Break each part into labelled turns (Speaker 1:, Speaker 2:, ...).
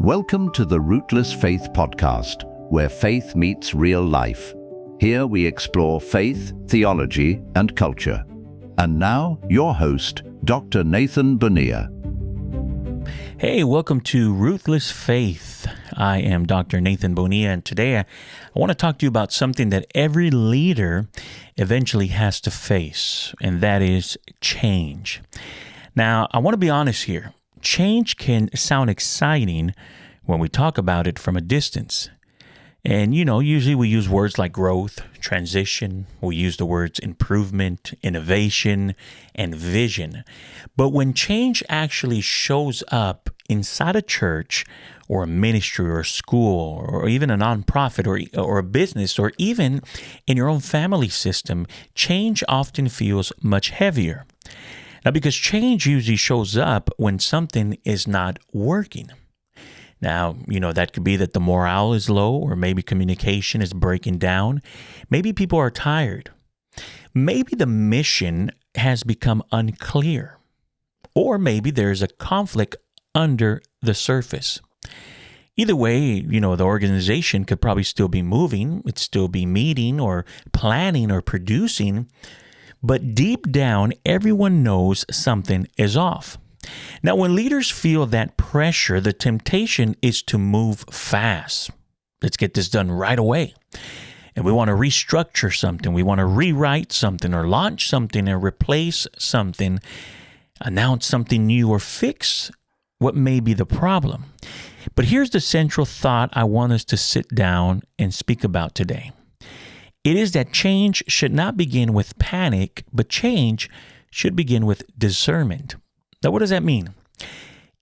Speaker 1: Welcome to the ROOTless Faith Podcast, where faith meets real life. Here we explore faith, theology, and culture. And now, your host, Dr. Nathan Bonilla.
Speaker 2: Hey, welcome to ROOTless Faith. I am Dr. Nathan Bonilla, and today I want to talk to you about something that every leader eventually has to face, and that is change. Now, I want to be honest here. Change can sound exciting when we talk about it from a distance. And, usually we use words like growth, transition. We use the words improvement, innovation, and vision. But when change actually shows up inside a church or a ministry or a school or even a nonprofit or a business or even in your own family system, change often feels much heavier. Now, because change usually shows up when something is not working. Now, that could be that the morale is low, or maybe communication is breaking down. Maybe people are tired. Maybe the mission has become unclear. Or maybe there's a conflict under the surface. Either way, the organization could probably still be moving. It'd still be meeting or planning or producing. But deep down, everyone knows something is off. Now, when leaders feel that pressure, the temptation is to move fast. Let's get this done right away. And we want to restructure something. We want to rewrite something or launch something and replace something, announce something new or fix what may be the problem. But here's the central thought I want us to sit down and speak about today. It is that change should not begin with panic, but change should begin with discernment. Now, what does that mean?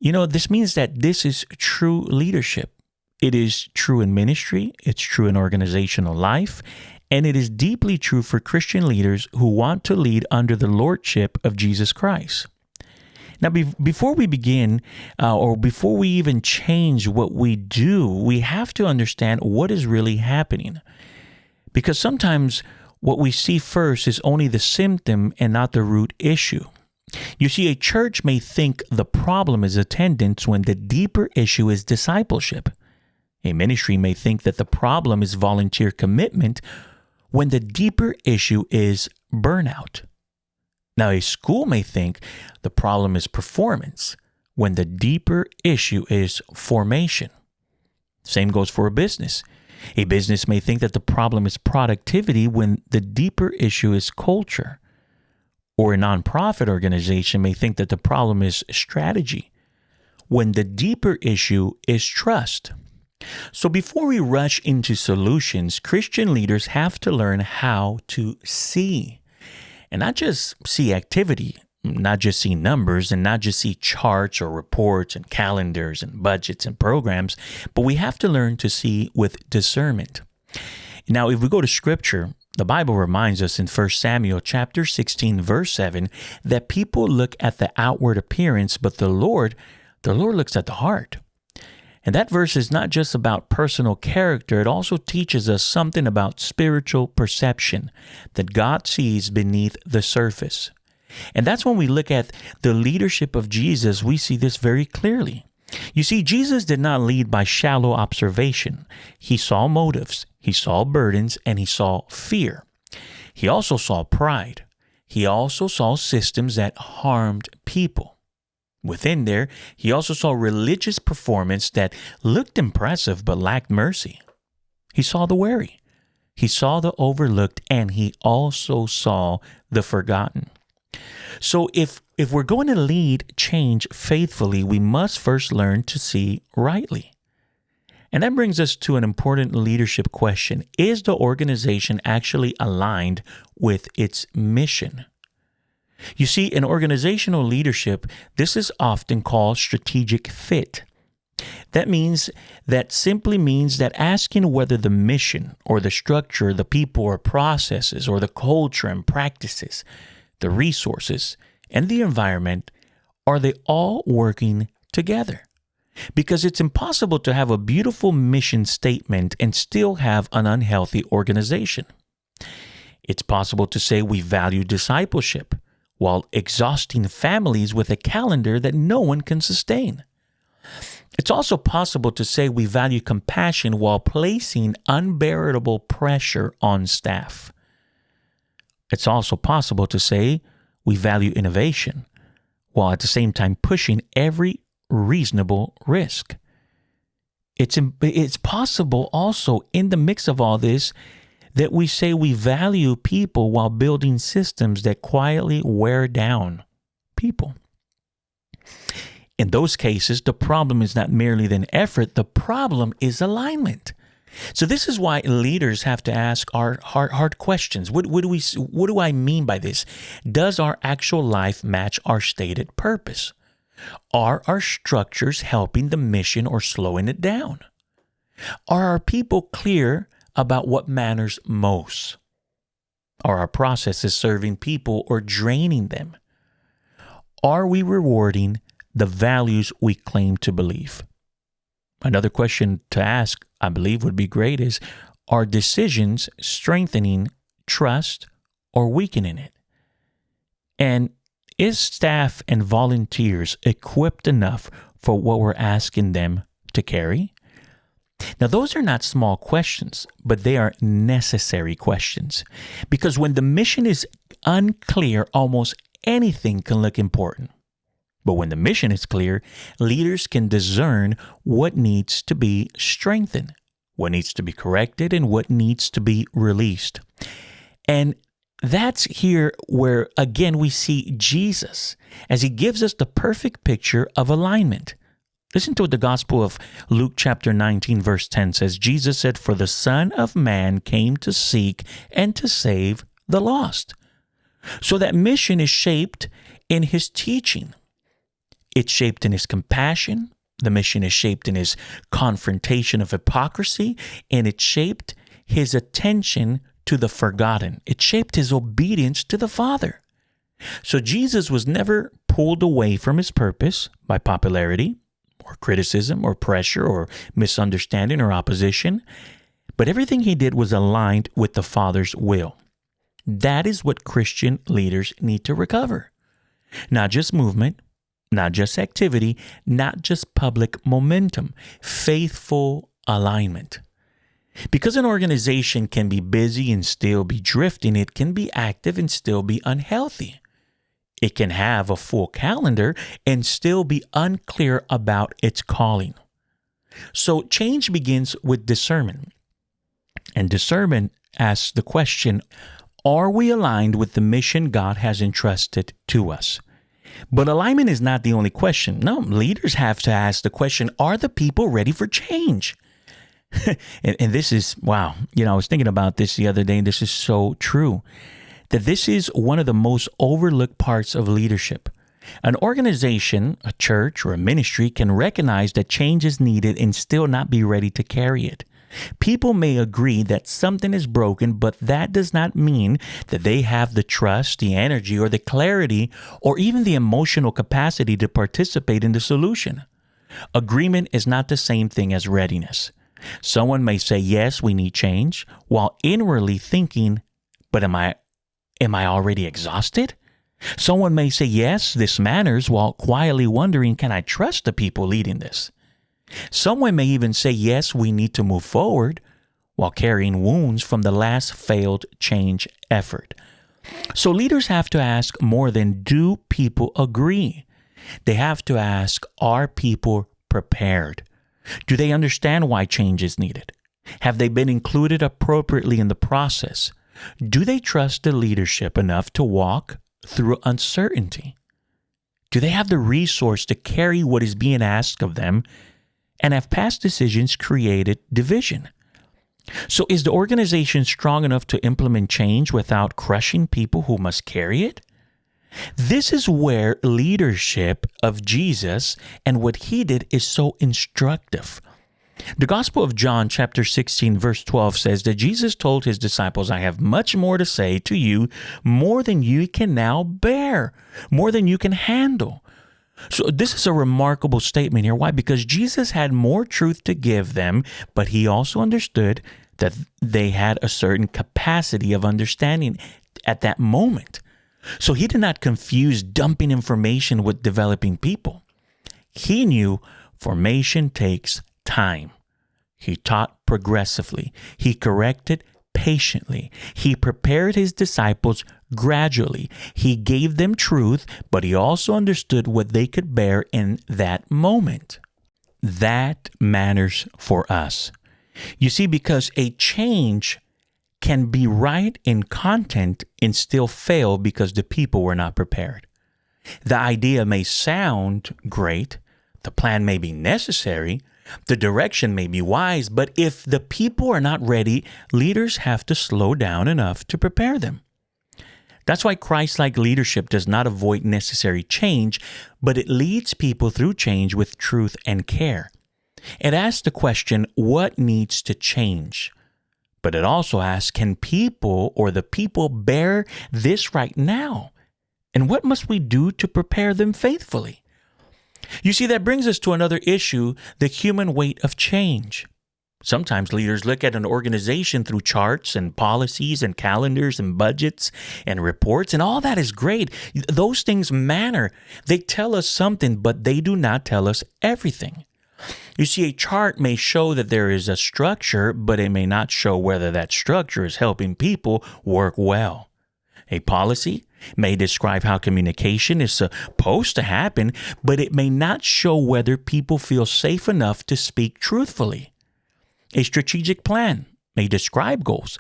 Speaker 2: This means that this is true leadership. It is true in ministry, it's true in organizational life, and it is deeply true for Christian leaders who want to lead under the lordship of Jesus Christ. Now, before we begin, or before we even change what we do, we have to understand what is really happening. Because sometimes what we see first is only the symptom and not the root issue. You see, a church may think the problem is attendance when the deeper issue is discipleship. A ministry may think that the problem is volunteer commitment when the deeper issue is burnout. Now, a school may think the problem is performance when the deeper issue is formation. Same goes for a business. A business may think that the problem is productivity when the deeper issue is culture. Or a nonprofit organization may think that the problem is strategy when the deeper issue is trust. So before we rush into solutions, Christian leaders have to learn how to see. And not just see activity, not just see numbers, and not just see charts or reports and calendars and budgets and programs, but we have to learn to see with discernment. Now, if we go to Scripture, the Bible reminds us in 1 Samuel chapter 16, verse 7, that people look at the outward appearance, but the Lord looks at the heart. And that verse is not just about personal character, it also teaches us something about spiritual perception, that God sees beneath the surface. And that's when we look at the leadership of Jesus, we see this very clearly. You see, Jesus did not lead by shallow observation. He saw motives, he saw burdens, and he saw fear. He also saw pride. He also saw systems that harmed people. Within there, he also saw religious performance that looked impressive but lacked mercy. He saw the weary. He saw the overlooked, and he also saw the forgotten. So if we're going to lead change faithfully, we must first learn to see rightly. And that brings us to an important leadership question. Is the organization actually aligned with its mission? You see, in organizational leadership, this is often called strategic fit. That simply means that asking whether the mission or the structure, the people or processes or the culture and practices, the resources and the environment, are they all working together? Because it's impossible to have a beautiful mission statement and still have an unhealthy organization. It's possible to say we value discipleship while exhausting families with a calendar that no one can sustain. It's also possible to say we value compassion while placing unbearable pressure on staff. It's also possible to say we value innovation while at the same time pushing every reasonable risk. It's possible also in the mix of all this that we say we value people while building systems that quietly wear down people. In those cases, the problem is not merely an effort, the problem is alignment. So this is why leaders have to ask hard questions. What do I mean by this? Does our actual life match our stated purpose? Are our structures helping the mission or slowing it down? Are our people clear about what matters most? Are our processes serving people or draining them? Are we rewarding the values we claim to believe? Another question to ask, I believe would be great, is are decisions strengthening trust or weakening it? And is staff and volunteers equipped enough for what we're asking them to carry? Now, those are not small questions, but they are necessary questions. Because when the mission is unclear, almost anything can look important. But when the mission is clear, leaders can discern what needs to be strengthened, what needs to be corrected, and what needs to be released. And that's here where, again, we see Jesus as he gives us the perfect picture of alignment. Listen to what the Gospel of Luke chapter 19, verse 10 says. Jesus said, "For the Son of Man came to seek and to save the lost." So that mission is shaped in his teaching. It's shaped in his compassion. The mission is shaped in his confrontation of hypocrisy, and it shaped his attention to the forgotten. It shaped his obedience to the Father. So Jesus was never pulled away from his purpose by popularity or criticism or pressure or misunderstanding or opposition, but everything he did was aligned with the Father's will. That is what Christian leaders need to recover. Not just movement, not just activity, not just public momentum, faithful alignment. Because an organization can be busy and still be drifting, it can be active and still be unhealthy. It can have a full calendar and still be unclear about its calling. So change begins with discernment. And discernment asks the question, are we aligned with the mission God has entrusted to us? But alignment is not the only question. No, leaders have to ask the question, are the people ready for change? and this is, wow, I was thinking about this the other day, and this is so true, that this is one of the most overlooked parts of leadership. An organization, a church, or a ministry can recognize that change is needed and still not be ready to carry it. People may agree that something is broken, but that does not mean that they have the trust, the energy, or the clarity, or even the emotional capacity to participate in the solution. Agreement is not the same thing as readiness. Someone may say, yes, we need change, while inwardly thinking, but am I already exhausted? Someone may say, yes, this matters, while quietly wondering, can I trust the people leading this? Someone may even say, yes, we need to move forward, while carrying wounds from the last failed change effort. So leaders have to ask more than, do people agree? They have to ask, are people prepared? Do they understand why change is needed? Have they been included appropriately in the process? Do they trust the leadership enough to walk through uncertainty? Do they have the resource to carry what is being asked of them? And have past decisions created division? So is the organization strong enough to implement change without crushing people who must carry it? This is where leadership of Jesus and what he did is so instructive. The Gospel of John chapter 16 verse 12 says that Jesus told his disciples, I have much more to say to you, more than you can now bear, more than you can handle. So this is a remarkable statement here. Why? Because Jesus had more truth to give them, but he also understood that they had a certain capacity of understanding at that moment. So he did not confuse dumping information with developing people. He knew Formation takes time. He taught progressively. He corrected patiently. He prepared his disciples gradually. He gave them truth, but he also understood what they could bear in that moment. That matters for us. You see, because a change can be right in content and still fail because the people were not prepared. The idea may sound great, the plan may be necessary, the direction may be wise, but if the people are not ready, leaders have to slow down enough to prepare them. That's why Christ-like leadership does not avoid necessary change, but it leads people through change with truth and care. It asks the question, what needs to change? But it also asks, can people or the people bear this right now? And what must we do to prepare them faithfully? You see, that brings us to another issue, the human weight of change. Sometimes leaders look at an organization through charts and policies and calendars and budgets and reports, and all that is great. Those things matter. They tell us something, but they do not tell us everything. You see, a chart may show that there is a structure, but it may not show whether that structure is helping people work well. A policy may describe how communication is supposed to happen, but it may not show whether people feel safe enough to speak truthfully. A strategic plan may describe goals,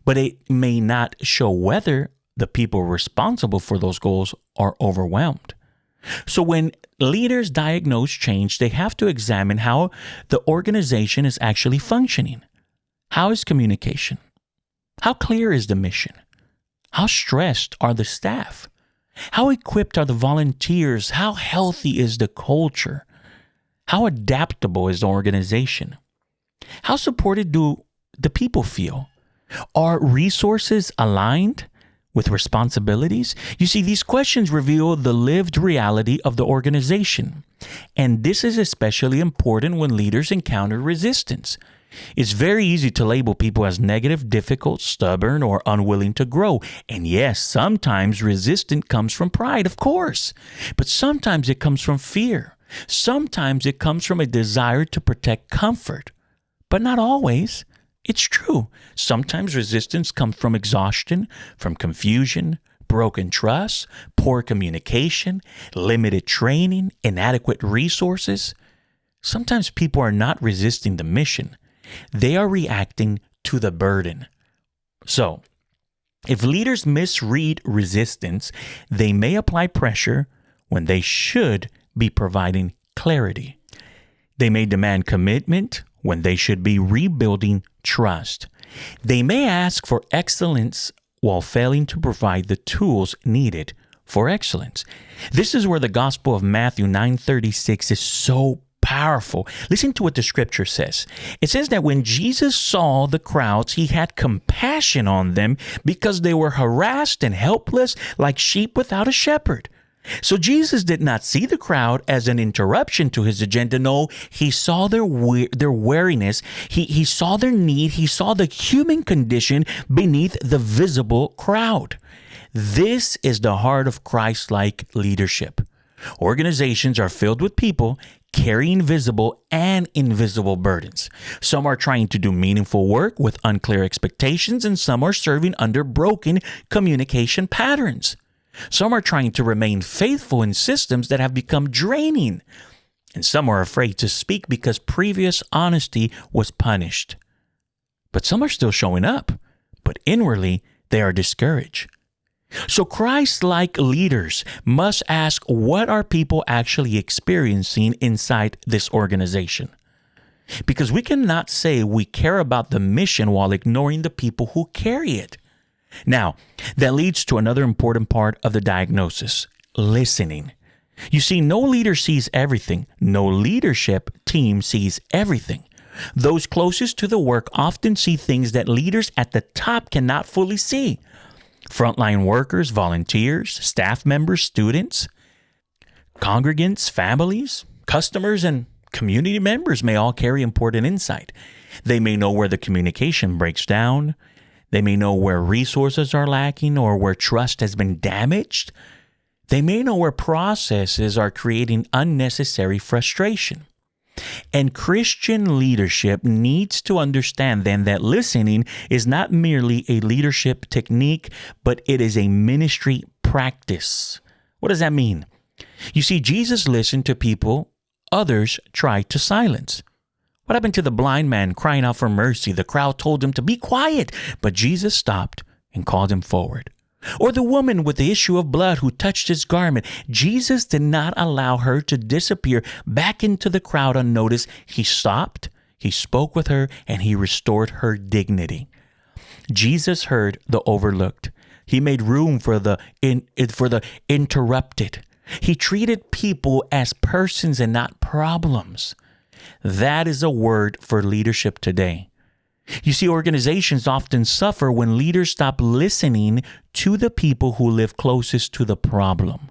Speaker 2: but it may not show whether the people responsible for those goals are overwhelmed. So when leaders diagnose change, they have to examine how the organization is actually functioning. How is communication? How clear is the mission? How stressed are the staff? How equipped are the volunteers? How healthy is the culture? How adaptable is the organization? How supported do the people feel? Are resources aligned with responsibilities? You see, these questions reveal the lived reality of the organization. And this is especially important when leaders encounter resistance. It's very easy to label people as negative, difficult, stubborn, or unwilling to grow. And yes, sometimes resistance comes from pride, of course. But sometimes it comes from fear. Sometimes it comes from a desire to protect comfort. But not always. It's true. Sometimes resistance comes from exhaustion, from confusion, broken trust, poor communication, limited training, inadequate resources. Sometimes people are not resisting the mission. They are reacting to the burden. So, if leaders misread resistance, they may apply pressure when they should be providing clarity. They may demand commitment when they should be rebuilding trust. They may ask for excellence while failing to provide the tools needed for excellence. This is where the Gospel of Matthew 9:36 is so powerful. Listen to what the scripture says. It says that when Jesus saw the crowds, he had compassion on them because they were harassed and helpless like sheep without a shepherd. So Jesus did not see the crowd as an interruption to his agenda. No, he saw their weariness. He saw their need. He saw the human condition beneath the visible crowd. This is the heart of Christ-like leadership. Organizations are filled with people carrying visible and invisible burdens. Some are trying to do meaningful work with unclear expectations, and some are serving under broken communication patterns. Some are trying to remain faithful in systems that have become draining, and some are afraid to speak because previous honesty was punished. But some are still showing up, but inwardly they are discouraged. So Christ-like leaders must ask, what are people actually experiencing inside this organization? Because we cannot say we care about the mission while ignoring the people who carry it. Now, that leads to another important part of the diagnosis, listening. You see, no leader sees everything. No leadership team sees everything. Those closest to the work often see things that leaders at the top cannot fully see. Frontline workers, volunteers, staff members, students, congregants, families, customers, and community members may all carry important insight. They may know where the communication breaks down. They may know where resources are lacking or where trust has been damaged. They may know where processes are creating unnecessary frustration. And Christian leadership needs to understand then that listening is not merely a leadership technique, but it is a ministry practice. What does that mean? You see, Jesus listened to people others tried to silence. What happened to the blind man crying out for mercy? The crowd told him to be quiet, but Jesus stopped and called him forward. Or the woman with the issue of blood who touched his garment. Jesus did not allow her to disappear back into the crowd unnoticed. He stopped, he spoke with her, and he restored her dignity. Jesus heard the overlooked. He made room for the interrupted. He treated people as persons and not problems. That is a word for leadership today. You see, organizations often suffer when leaders stop listening to the people who live closest to the problem.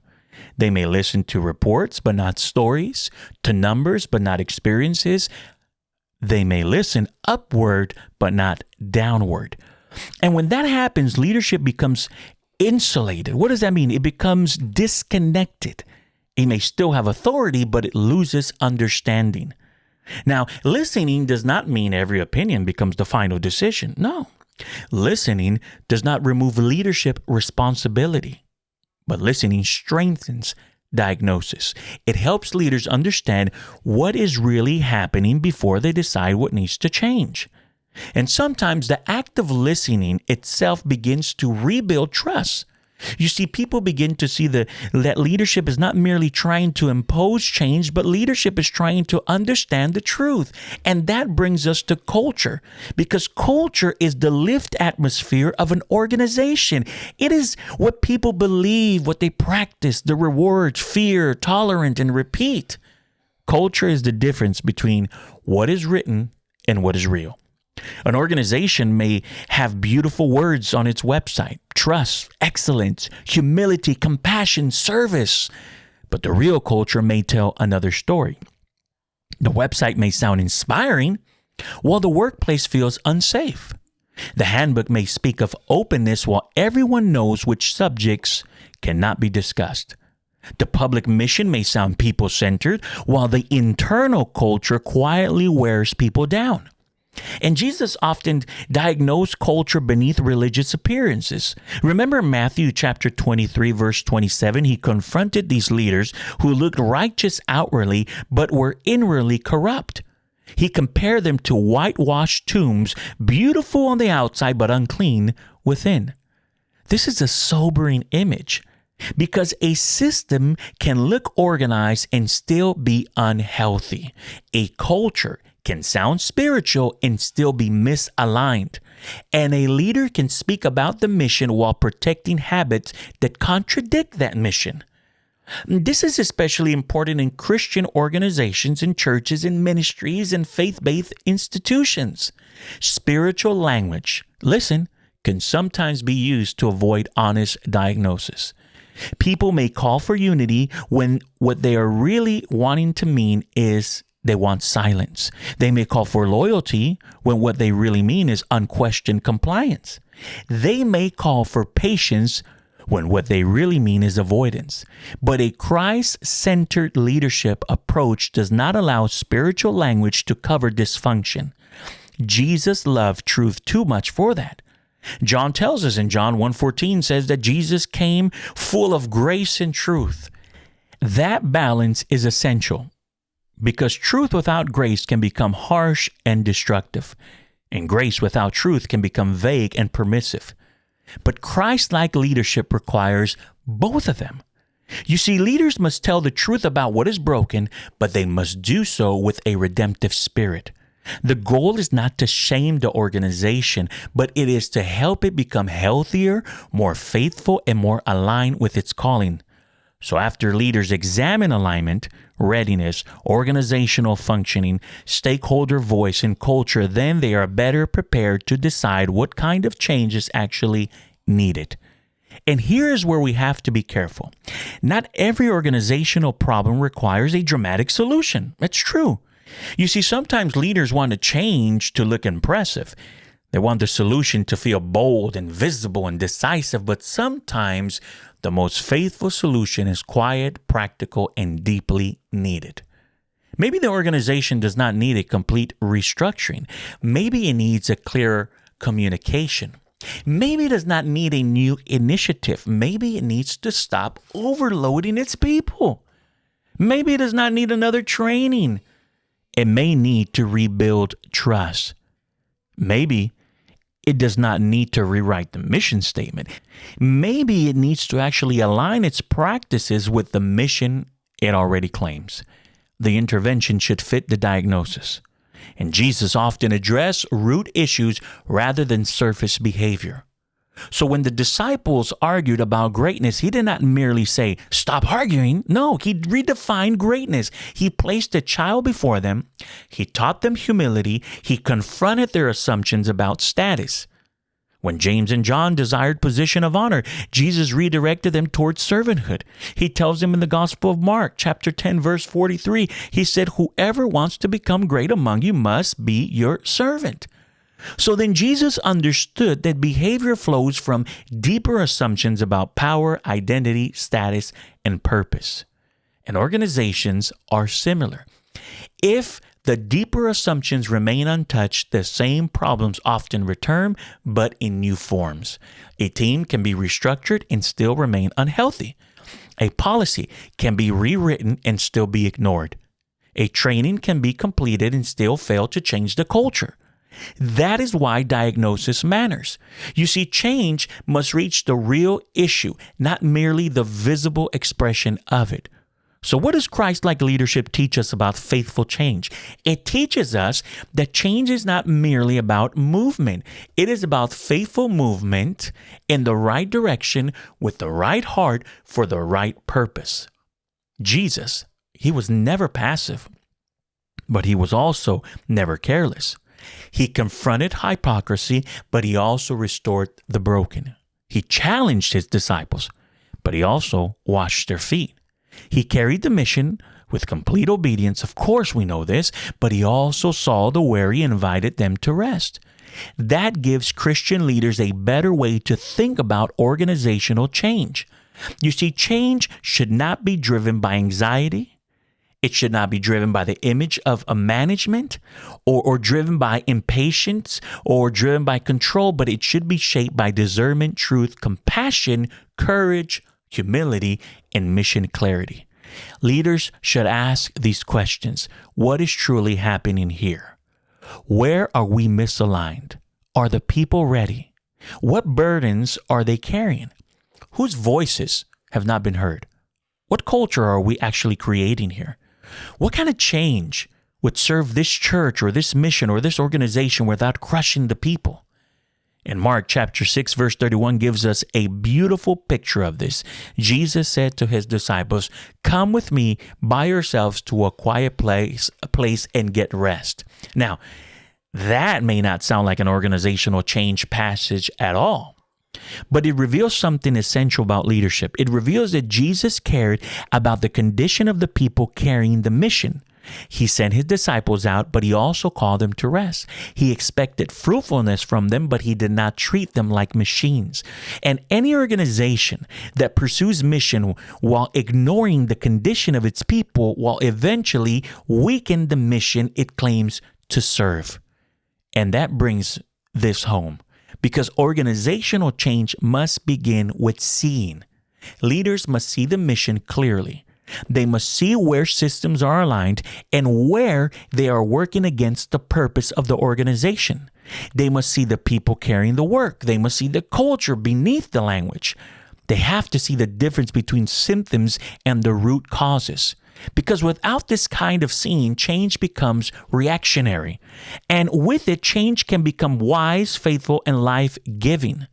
Speaker 2: They may listen to reports, but not stories, to numbers, but not experiences. They may listen upward, but not downward. And when that happens, leadership becomes insulated. What does that mean? It becomes disconnected. It may still have authority, but it loses understanding. Now, listening does not mean every opinion becomes the final decision. No. Listening does not remove leadership responsibility, but listening strengthens diagnosis. It helps leaders understand what is really happening before they decide what needs to change. And sometimes the act of listening itself begins to rebuild trust. You see, people begin to see that leadership is not merely trying to impose change, but leadership is trying to understand the truth. And that brings us to culture, because culture is the lived atmosphere of an organization. It is what people believe, what they practice, the rewards, fear, tolerance, and repeat. Culture is the difference between what is written and what is real. An organization may have beautiful words on its website: trust, excellence, humility, compassion, service. But the real culture may tell another story. The website may sound inspiring, while the workplace feels unsafe. The handbook may speak of openness, while everyone knows which subjects cannot be discussed. The public mission may sound people-centered, while the internal culture quietly wears people down. And Jesus often diagnosed culture beneath religious appearances. Remember Matthew chapter 23, verse 27, he confronted these leaders who looked righteous outwardly, but were inwardly corrupt. He compared them to whitewashed tombs, beautiful on the outside, but unclean within. This is a sobering image, because a system can look organized and still be unhealthy. A culture can sound spiritual and still be misaligned. And a leader can speak about the mission while protecting habits that contradict that mission. This is especially important in Christian organizations and churches and ministries and faith-based institutions. Spiritual language, listen, can sometimes be used to avoid honest diagnosis. People may call for unity when what they are really wanting to mean is they want silence. They may call for loyalty when what they really mean is unquestioned compliance. They may call for patience when what they really mean is avoidance. But a Christ-centered leadership approach does not allow spiritual language to cover dysfunction. Jesus loved truth too much for that. John tells us in John 1:14 says that Jesus came full of grace and truth. That balance is essential, because truth without grace can become harsh and destructive, and grace without truth can become vague and permissive. But Christ-like leadership requires both of them. You see, leaders must tell the truth about what is broken, but they must do so with a redemptive spirit. The goal is not to shame the organization, but it is to help it become healthier, more faithful, and more aligned with its calling. So after leaders examine alignment, readiness, organizational functioning, stakeholder voice, and culture, then they are better prepared to decide what kind of change is actually needed. And here is where we have to be careful. Not every organizational problem requires a dramatic solution. That's true. You see, sometimes leaders want to change to look impressive. They want the solution to feel bold and visible and decisive, but sometimes the most faithful solution is quiet, practical, and deeply needed. Maybe the organization does not need a complete restructuring. Maybe it needs a clearer communication. Maybe it does not need a new initiative. Maybe it needs to stop overloading its people. Maybe it does not need another training. It may need to rebuild trust. Maybe it does not need to rewrite the mission statement. Maybe it needs to actually align its practices with the mission it already claims. The intervention should fit the diagnosis. And Jesus often addressed root issues rather than surface behavior. So when the disciples argued about greatness, he did not merely say, "Stop arguing." No, he redefined greatness. He placed a child before them. He taught them humility. He confronted their assumptions about status. When James and John desired position of honor, Jesus redirected them towards servanthood. He tells them in the Gospel of Mark, chapter 10, verse 43, he said, "Whoever wants to become great among you must be your servant." So then Jesus understood that behavior flows from deeper assumptions about power, identity, status, and purpose. And organizations are similar. If the deeper assumptions remain untouched, the same problems often return, but in new forms. A team can be restructured and still remain unhealthy. A policy can be rewritten and still be ignored. A training can be completed and still fail to change the culture. That is why diagnosis matters. You see, change must reach the real issue, not merely the visible expression of it. So what does Christ-like leadership teach us about faithful change? It teaches us that change is not merely about movement. It is about faithful movement in the right direction with the right heart for the right purpose. Jesus, he was never passive, but he was also never careless. He confronted hypocrisy, but he also restored the broken. He challenged his disciples, but he also washed their feet. He carried the mission with complete obedience. Of course, we know this, but he also saw the weary and invited them to rest. That gives Christian leaders a better way to think about organizational change. You see, change should not be driven by anxiety. It should not be driven by the image of a management or driven by impatience or driven by control, but it should be shaped by discernment, truth, compassion, courage, humility, and mission clarity. Leaders should ask these questions. What is truly happening here? Where are we misaligned? Are the people ready? What burdens are they carrying? Whose voices have not been heard? What culture are we actually creating here? What kind of change would serve this church or this mission or this organization without crushing the people? And Mark chapter 6 verse 31 gives us a beautiful picture of this. Jesus said to his disciples, "Come with me by yourselves to a quiet place and get rest." Now, that may not sound like an organizational change passage at all. But it reveals something essential about leadership. It reveals that Jesus cared about the condition of the people carrying the mission. He sent his disciples out, but he also called them to rest. He expected fruitfulness from them, but he did not treat them like machines. And any organization that pursues mission while ignoring the condition of its people will eventually weaken the mission it claims to serve. And that brings this home. Because organizational change must begin with seeing. Leaders must see the mission clearly. They must see where systems are aligned and where they are working against the purpose of the organization. They must see the people carrying the work. They must see the culture beneath the language. They have to see the difference between symptoms and the root causes. Because without this kind of seeing, change becomes reactionary. And with it, change can become wise, faithful, and life-giving.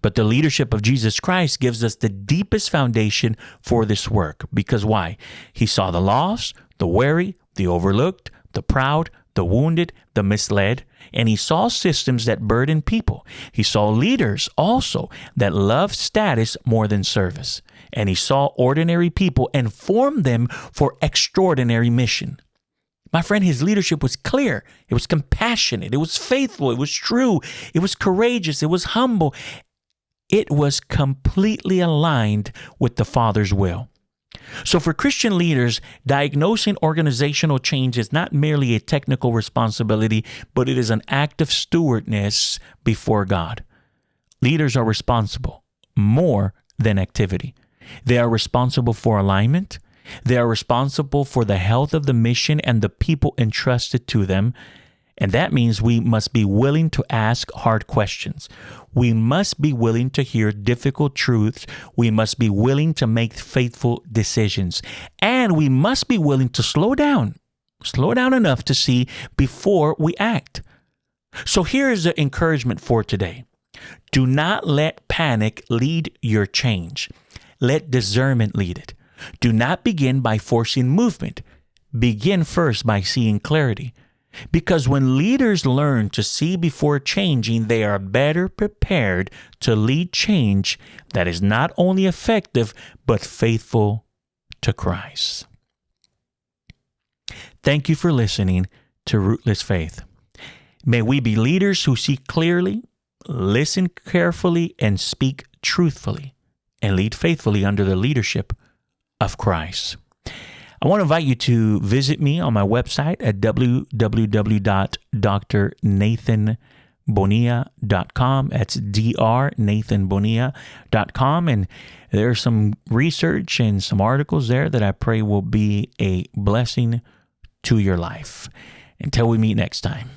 Speaker 2: But the leadership of Jesus Christ gives us the deepest foundation for this work. Because why? He saw the lost, the weary, the overlooked, the proud, the wounded, the misled, and he saw systems that burden people. He saw leaders also that loved status more than service. And he saw ordinary people and formed them for extraordinary mission. My friend, his leadership was clear. It was compassionate. It was faithful. It was true. It was courageous. It was humble. It was completely aligned with the Father's will. So for Christian leaders, diagnosing organizational change is not merely a technical responsibility, but it is an act of stewardness before God. Leaders are responsible more than activity. They are responsible for alignment. They are responsible for the health of the mission and the people entrusted to them. And that means we must be willing to ask hard questions. We must be willing to hear difficult truths. We must be willing to make faithful decisions. And we must be willing to slow down enough to see before we act. So here is the encouragement for today. Do not let panic lead your change. Let discernment lead it. Do not begin by forcing movement. Begin first by seeing clarity. Because when leaders learn to see before changing, they are better prepared to lead change that is not only effective, but faithful to Christ. Thank you for listening to Rootless Faith. May we be leaders who see clearly, listen carefully, and speak truthfully, and lead faithfully under the leadership of Christ. I want to invite you to visit me on my website at www.drnathanbonilla.com. That's drnathanbonilla.com. And there's some research and some articles there that I pray will be a blessing to your life. Until we meet next time.